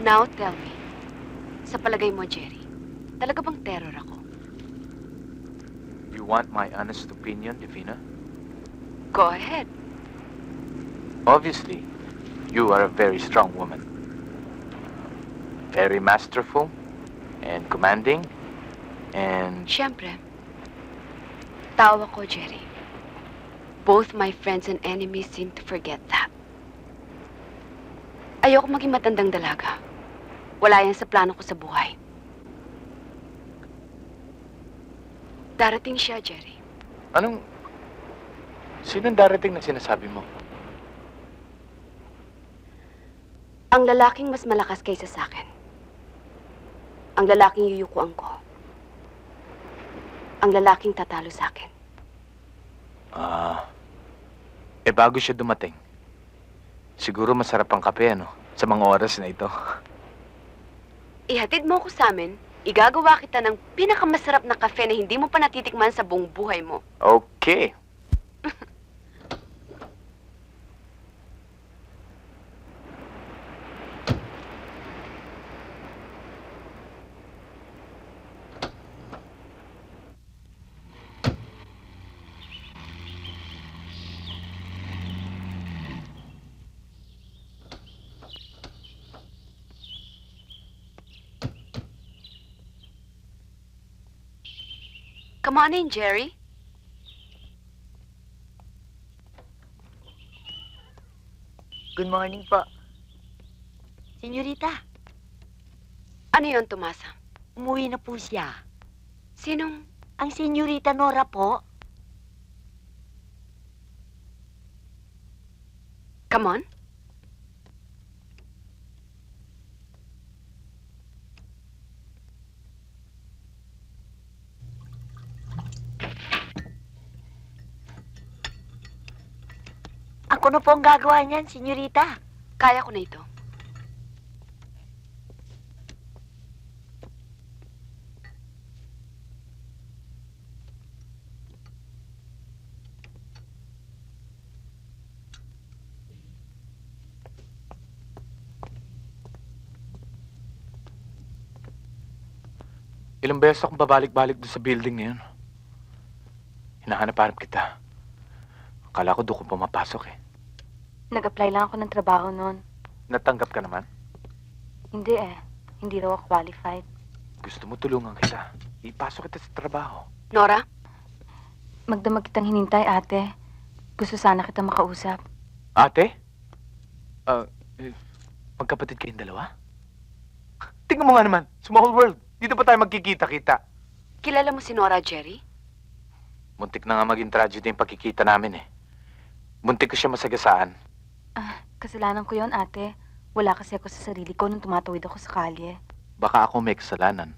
Now tell me, sa palagay mo, Jerry, talaga bang terror ako? You want my honest opinion, Divina? Go ahead. Obviously, you are a very strong woman. Very masterful and commanding and... Siyempre, tao ako, Jerry. Both my friends and enemies seem to forget that. Ayoko maging matandang dalaga. Wala yan sa plano ko sa buhay. Darating siya, Jerry. Anong... Sinong darating na sinasabi mo? Ang lalaking mas malakas kaysa sa akin. Ang lalaking yuyukuan ko. Ang lalaking tatalo sa akin. Bago siya dumating. Siguro masarap ang kape, ano? Sa mga oras na ito. Ihatid mo ko sa amin, igagawa kita ng pinakamasarap na kafe na hindi mo pa natitikman sa buong buhay mo. Okay. Come on in, Jerry. Good morning po. Senyorita, Ano yon, Tomasa? umuwi na po siya. Sinong... Ang senyorita Nora po. Come on? Ako na po ang gagawa niyan, senyorita. Kaya ko na ito. Ilang beses akong babalik-balik doon sa building na yun. Hinahanap-hanap kita. Akala ko doon ko pumapasok eh. Nag-apply lang ako ng trabaho noon. Natanggap ka naman? Hindi eh. Hindi raw ako qualified. Gusto mo tulungan kita. Ipasok kita sa trabaho. Nora? Magdamag kitang hinintay, ate. Gusto sana kita makausap. Ate? Magkapatid kayong dalawa? Tingnan mo nga naman, small world. Dito pa tayo magkikita-kita. Kilala mo si Nora, Jerry? Muntik na nga maging tragedy yung pagkikita namin eh. Muntik ko siya masagasaan. Kasalanan ko yon, ate. Wala kasi ako sa sarili ko nung tumatawid ako sa kalye. Baka ako may kasalanan.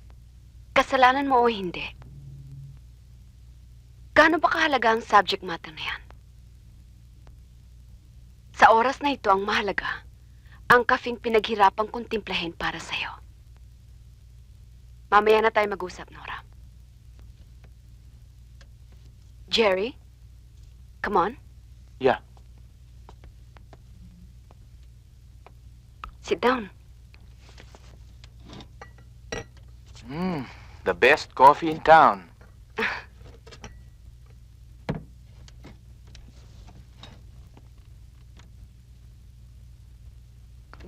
Kasalanan mo o hindi? Gaano ba kahalaga ang subject matter na yan? Sa oras na ito ang mahalaga, ang kafeng pinaghirapang kong timplahin para sa'yo. Mamaya na tayo mag-usap, Nora. Jerry? Come on. Yeah. Sit down. The best coffee in town.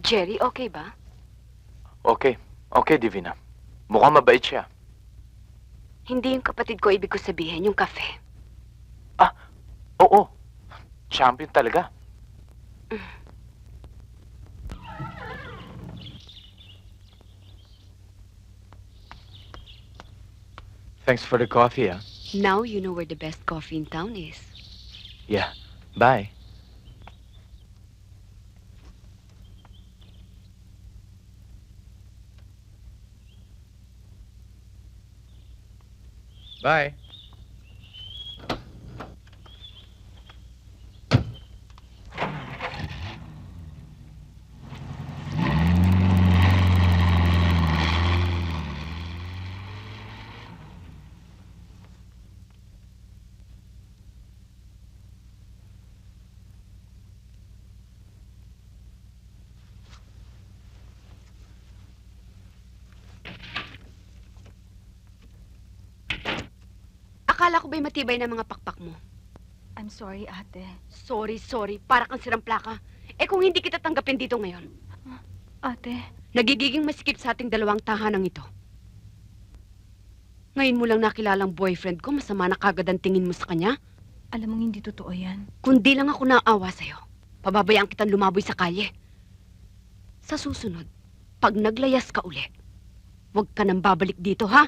Jerry, okay ba? Okay. Okay, Divina. Mukhang mabait siya. Hindi yung kapatid ko ibig ko sabihin, yung kafe. Oo. Champion talaga. Thanks for the coffee, ah. Now you know where the best coffee in town is. Yeah. Bye. Bye. Akala ko ba'y matibay na mga pakpak mo? I'm sorry, ate. Sorry. Para kang sirang plaka. Eh kung hindi kita tanggapin dito ngayon, Ate, nagigiging masikip sa ating dalawang tahanang ito. Ngayon mo lang nakilalang boyfriend ko, masama na kagad ang tingin mo sa kanya? alam mong hindi totoo yan. Kundi lang ako naawa sa'yo, pababayaan kitang lumaboy sa kalye. Sa susunod, pag naglayas ka uli, huwag ka nang babalik dito, ha?